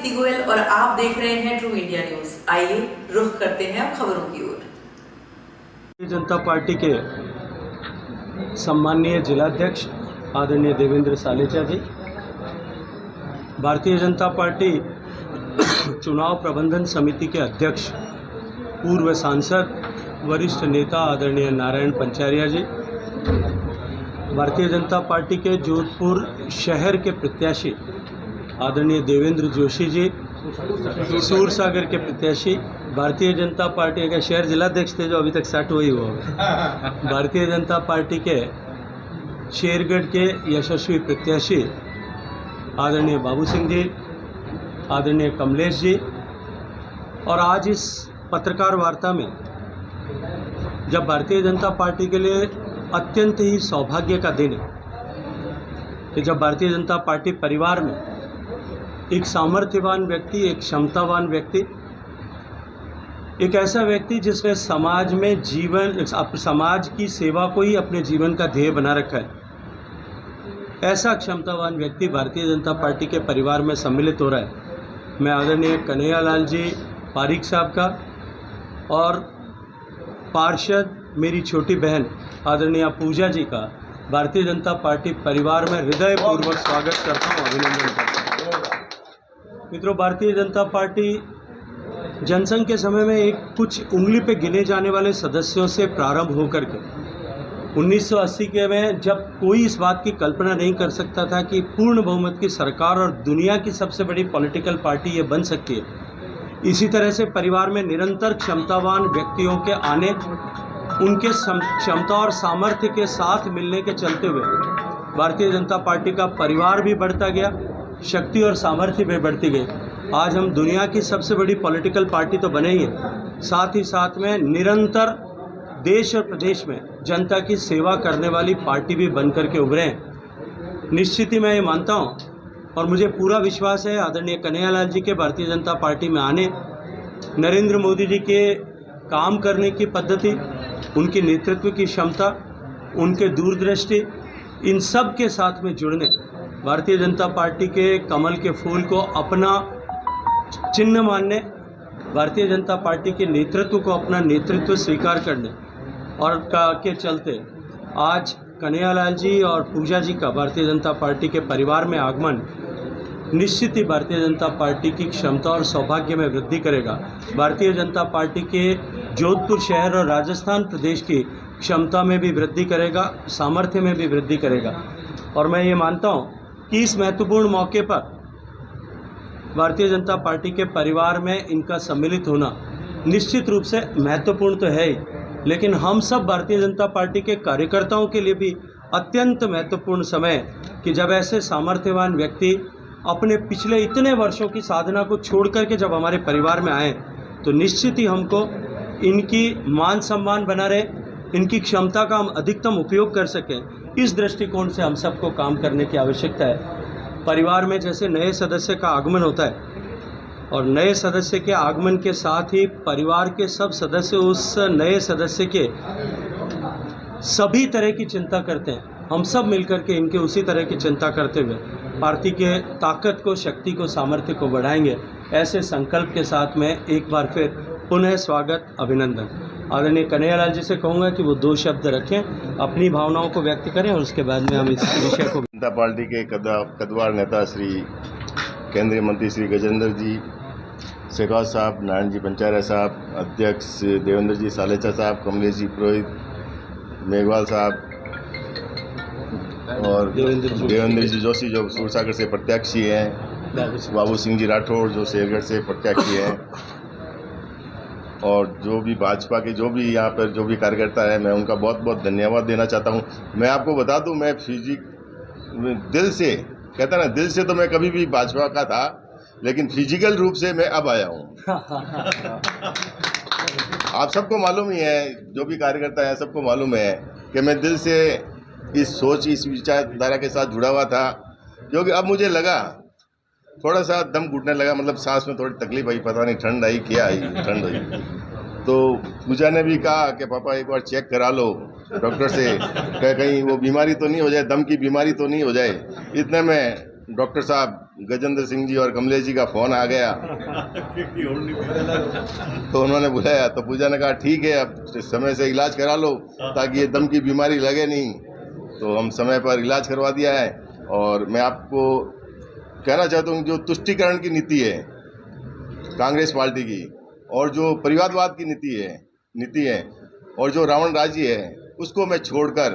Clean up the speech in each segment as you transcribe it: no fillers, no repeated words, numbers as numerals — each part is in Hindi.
दीप्ति गोयल और आप देख रहे हैं ट्रू इंडिया न्यूज। आइए रुख करते हैं अब खबरों की ओर। भारतीय जनता पार्टी के सम्माननीय जिलाध्यक्ष आदरणीय देवेंद्र सालेचा जी, भारतीय जनता पार्टी चुनाव प्रबंधन समिति के अध्यक्ष पूर्व सांसद वरिष्ठ नेता आदरणीय नारायण पंचारिया जी, भारतीय जनता पार्टी के जोधपुर शहर के प्रत्याशी आदरणीय देवेंद्र जोशी जी, सूरसागर के प्रत्याशी भारतीय जनता पार्टी के शहर जिलाध्यक्ष थे जो अभी तक सेट हुई हुआ भारतीय जनता पार्टी के शेरगढ़ के यशस्वी प्रत्याशी आदरणीय बाबू सिंह जी, आदरणीय कमलेश जी, और आज इस पत्रकार वार्ता में जब भारतीय जनता पार्टी के लिए अत्यंत ही सौभाग्य का दिन है कि जब भारतीय जनता पार्टी परिवार में एक सामर्थ्यवान व्यक्ति, एक क्षमतावान व्यक्ति, एक ऐसा व्यक्ति जिसने समाज में समाज की सेवा को ही अपने जीवन का ध्येय बना रखा है, ऐसा क्षमतावान व्यक्ति भारतीय जनता पार्टी के परिवार में सम्मिलित हो रहा है। मैं आदरणीय कन्हैयालाल जी पारीक साहब का और पार्षद मेरी छोटी बहन आदरणीय पूजा जी का भारतीय जनता पार्टी परिवार में हृदयपूर्वक स्वागत करता हूँ, अभिनंदन करता हूँ। मित्रों, भारतीय जनता पार्टी जनसंघ के समय में एक कुछ उंगली पे गिने जाने वाले सदस्यों से प्रारंभ होकर के 1980 के में जब कोई इस बात की कल्पना नहीं कर सकता था कि पूर्ण बहुमत की सरकार और दुनिया की सबसे बड़ी पॉलिटिकल पार्टी ये बन सकती है, इसी तरह से परिवार में निरंतर क्षमतावान व्यक्तियों के आने, उनके क्षमता और सामर्थ्य के साथ मिलने के चलते हुए भारतीय जनता पार्टी का परिवार भी बढ़ता गया, शक्ति और सामर्थ्य भी बढ़ती गई। आज हम दुनिया की सबसे बड़ी पॉलिटिकल पार्टी तो बने ही है, साथ ही साथ में निरंतर देश और प्रदेश में जनता की सेवा करने वाली पार्टी भी बन करके उभरे हैं। निश्चित ही मैं ये मानता हूँ और मुझे पूरा विश्वास है आदरणीय कन्हैयालाल जी के भारतीय जनता पार्टी में आने, नरेंद्र मोदी जी के काम करने की पद्धति, उनकी नेतृत्व की क्षमता, उनके दूरदृष्टि, इन सब के साथ में जुड़ने, भारतीय जनता पार्टी के कमल के फूल को अपना चिन्ह मानने, भारतीय जनता पार्टी के नेतृत्व को अपना नेतृत्व स्वीकार करने और के चलते आज कन्हैयालाल जी और पूजा जी का भारतीय जनता पार्टी के परिवार में आगमन निश्चित ही भारतीय जनता पार्टी की क्षमता और सौभाग्य में वृद्धि करेगा। भारतीय जनता पार्टी के जोधपुर शहर और राजस्थान प्रदेश की क्षमता में भी वृद्धि करेगा, सामर्थ्य में भी वृद्धि करेगा। और मैं ये मानता हूँ कि इस महत्वपूर्ण मौके पर भारतीय जनता पार्टी के परिवार में इनका सम्मिलित होना निश्चित रूप से महत्वपूर्ण तो है ही, लेकिन हम सब भारतीय जनता पार्टी के कार्यकर्ताओं के लिए भी अत्यंत महत्वपूर्ण समय कि जब ऐसे सामर्थ्यवान व्यक्ति अपने पिछले इतने वर्षों की साधना को छोड़ करके जब हमारे परिवार में आए, तो निश्चित ही हमको इनकी मान सम्मान बना रहे, इनकी क्षमता का हम अधिकतम उपयोग कर सकें, इस दृष्टिकोण से हम सबको काम करने की आवश्यकता है। परिवार में जैसे नए सदस्य का आगमन होता है और नए सदस्य के आगमन के साथ ही परिवार के सब सदस्य उस नए सदस्य के सभी तरह की चिंता करते हैं, हम सब मिलकर के इनके उसी तरह की चिंता करते हुए पार्टी के ताकत को, शक्ति को, सामर्थ्य को बढ़ाएंगे। ऐसे संकल्प के साथ में एक बार फिर पुनः स्वागत, अभिनंदन। आदरणीय कन्हैयालाल जी से कहूँगा कि वो 2 शब्द रखें, अपनी भावनाओं को व्यक्त करें और उसके बाद में हम इस विषय को। जनता पार्टी के कद्दावर नेता श्री केंद्रीय मंत्री श्री गजेंद्र जी शेखावत साहब, नारायण जी पंचारिया साहब, अध्यक्ष देवेंद्र जी सालेचा साहब, कमलेश जी पुरोहित, मेघवाल साहब और देवेंद्र जी जोशी जो सूरसागर से प्रत्याशी हैं, बाबू सिंह जी राठौड़ जो शेरगढ़ से प्रत्याशी हैं, और जो भी भाजपा के जो भी यहाँ पर जो भी कार्यकर्ता है, मैं उनका बहुत बहुत धन्यवाद देना चाहता हूँ। मैं आपको बता दूँ, मैं दिल से कहता ना, दिल से तो मैं कभी भी भाजपा का था, लेकिन फिजिकल रूप से मैं अब आया हूँ। आप सबको मालूम ही है, जो भी कार्यकर्ता है सबको मालूम है कि मैं दिल से इस सोच, इस विचारधारा के साथ जुड़ा हुआ था, क्योंकि अब मुझे लगा थोड़ा सा दम घुटने लगा, मतलब सांस में थोड़ी तकलीफ आई, पता नहीं ठंड आई क्या आई, ठंड हुई। तो पूजा ने भी कहा कि पापा एक बार चेक करा लो डॉक्टर से, कहीं वो बीमारी तो नहीं हो जाए, दम की बीमारी तो नहीं हो जाए। इतने में डॉक्टर साहब गजेंद्र सिंह जी और कमलेश जी का फ़ोन आ गया तो उन्होंने बुलाया, तो पूजा ने कहा ठीक है, अब समय से इलाज करा लो ताकि ये दम की बीमारी लगे नहीं। तो हम समय पर इलाज करवा दिया है। और मैं आपको कहना चाहता हूँ, जो तुष्टीकरण की नीति है कांग्रेस पार्टी की, और जो परिवारवाद की नीति है और जो रावण राज्य है, उसको मैं छोड़कर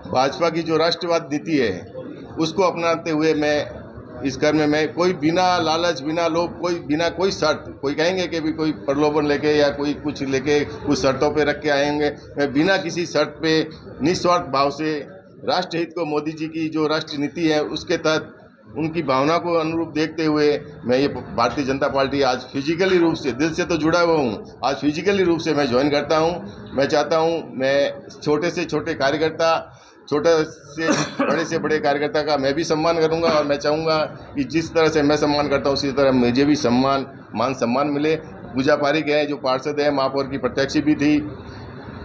भाजपा की जो राष्ट्रवाद नीति है उसको अपनाते हुए मैं इस कर्म में मैं कोई बिना लालच, बिना लोभ, बिना कोई शर्त, कोई कहेंगे कि भी कोई प्रलोभन लेके या कोई कुछ लेके कुछ शर्तों पे रख के आएंगे, मैं बिना किसी शर्त पे निस्वार्थ भाव से राष्ट्रहित को, मोदी जी की जो राष्ट्रीय नीति है उसके तहत उनकी भावना को अनुरूप देखते हुए मैं ये भारतीय जनता पार्टी आज फिजिकली रूप से, दिल से तो जुड़ा हुआ हूँ, आज फिजिकली रूप से मैं ज्वाइन करता हूँ। मैं चाहता हूँ मैं छोटे से छोटे कार्यकर्ता, छोटे से बड़े कार्यकर्ता का मैं भी सम्मान करूंगा, और मैं चाहूँगा कि जिस तरह से मैं सम्मान करता हूँ उसी तरह मुझे भी मान सम्मान मिले। पूजा पारिक है जो पार्षद है, महापौर की प्रत्याशी भी थी,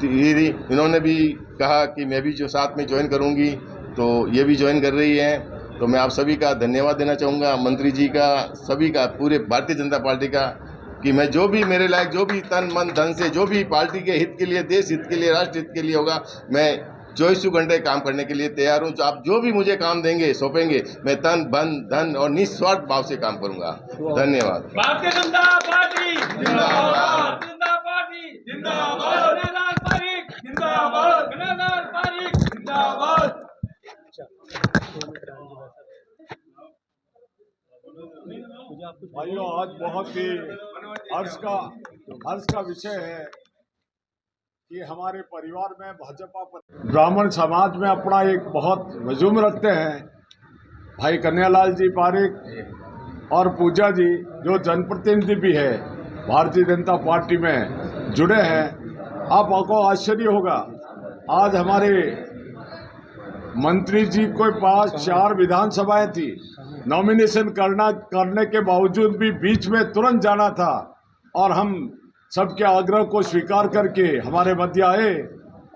इन्होंने भी कहा कि मैं भी जो साथ में ज्वाइन करूंगी, तो ये भी ज्वाइन कर रही है। तो मैं आप सभी का धन्यवाद देना चाहूँगा, मंत्री जी का, सभी का, पूरे भारतीय जनता पार्टी का, कि मैं जो भी मेरे लायक, जो भी तन मन धन से, जो भी पार्टी के हित के लिए, देश हित के लिए, राष्ट्र हित के लिए होगा, मैं 24 घंटे काम करने के लिए तैयार हूँ। तो आप जो भी मुझे काम देंगे, सौंपेंगे, मैं तन मन धन और निस्वार्थ भाव से काम करूँगा। धन्यवाद। भारतीय जनता पार्टी जिंदाबाद, जनता पार्टी जिंदाबाद, गणेश पारिक जिंदाबाद, गणेश पारिक जिंदाबाद। भाइयों, आज बहुत ही हर्ष का विषय है कि हमारे परिवार में भाजपा ब्राह्मण समाज में अपना एक बहुत हजूम रखते हैं भाई कन्हैयालाल जी पारिक और पूजा जी, जो जनप्रतिनिधि भी है भारतीय जनता पार्टी में जुड़े हैं। आपको आश्चर्य होगा, आज हमारे मंत्री जी के पास 4 विधानसभाएं थी, नॉमिनेशन करने के बावजूद भी बीच में तुरंत जाना था, और हम सबके आग्रह को स्वीकार करके हमारे मध्य आए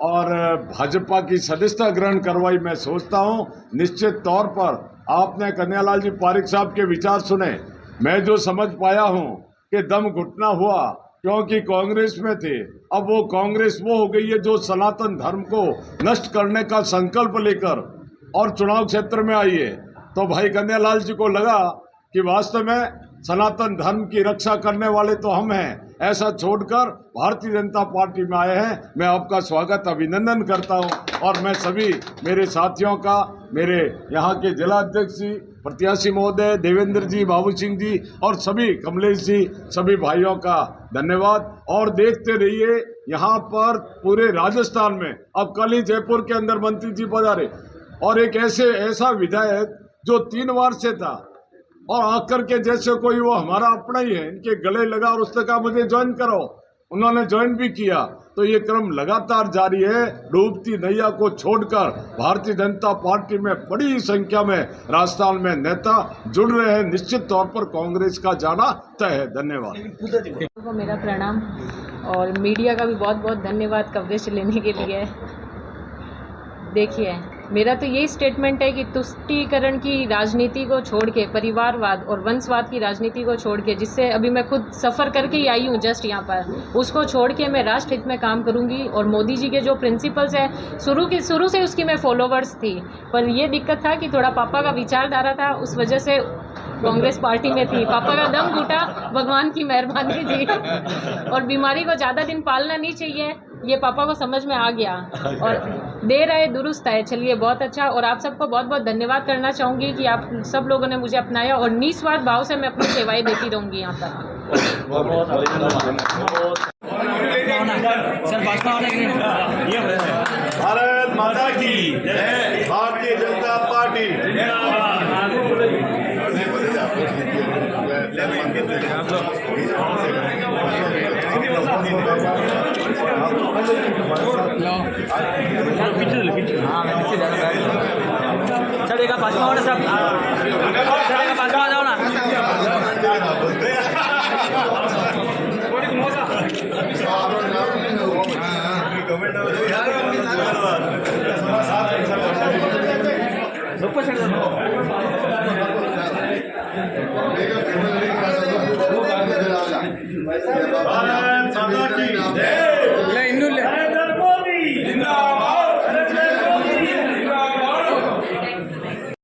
और भाजपा की सदस्यता ग्रहण करवाई। मैं सोचता हूं निश्चित तौर पर आपने कन्हैयालाल जी पारिक साहब के विचार सुने। मैं जो समझ पाया हूं कि दम घुटना हुआ क्योंकि कांग्रेस में थे, अब वो कांग्रेस वो हो गई है जो सनातन धर्म को नष्ट करने का संकल्प लेकर और चुनाव क्षेत्र में आई है। तो भाई कन्हैयालाल जी को लगा कि वास्तव में सनातन धर्म की रक्षा करने वाले तो हम हैं, ऐसा छोड़कर भारतीय जनता पार्टी में आए हैं। मैं आपका स्वागत, अभिनंदन करता हूं, और मैं सभी मेरे साथियों का, मेरे यहाँ के जिला अध्यक्ष जी, प्रत्याशी महोदय, देवेंद्र जी, बाबू सिंह जी और सभी, कमलेश जी, सभी भाइयों का धन्यवाद। और देखते रहिए यहाँ पर पूरे राजस्थान में, अब कल ही जयपुर के अंदर मंत्री जी पधारे, और एक ऐसा विधायक जो 3 बार से था और आकर के जैसे कोई वो हमारा अपना ही है, इनके गले लगा और उसने कहा मुझे ज्वाइन करो, उन्होंने ज्वाइन भी किया। तो ये क्रम लगातार जारी है। डूबती नैया को छोड़कर भारतीय जनता पार्टी में बड़ी संख्या में राजस्थान में नेता जुड़ रहे हैं। निश्चित तौर पर कांग्रेस का जाना तय है। धन्यवाद। मेरा प्रणाम, और मीडिया का भी बहुत बहुत धन्यवाद कवरेज लेने के लिए। देखिए, मेरा तो यही स्टेटमेंट है कि तुष्टीकरण की राजनीति को छोड़ के, परिवारवाद और वंशवाद की राजनीति को छोड़ के, जिससे अभी मैं खुद सफ़र करके ही आई हूँ जस्ट यहाँ पर, उसको छोड़ के मैं राष्ट्र हित में काम करूँगी। और मोदी जी के जो प्रिंसिपल्स हैं, शुरू से उसकी मैं फॉलोवर्स थी, पर ये दिक्कत था कि थोड़ा पापा का विचारधारा था, उस वजह से कांग्रेस पार्टी में थी। पापा का दम घुटा, भगवान की मेहरबानी थी, और बीमारी को ज़्यादा दिन पालना नहीं चाहिए, ये पापा को समझ में आ गया, और देर आए दुरुस्त आए। चलिए, बहुत अच्छा। और आप सबको बहुत बहुत धन्यवाद करना चाहूँगी कि आप सब लोगों ने मुझे अपनाया, और निस्वार्थ भाव से मैं अपनी सेवाएं देती रहूँगी यहाँ पर। भारत माता की जय, भारतीय जनता पार्टी। चलेगा भाजपा वाले सब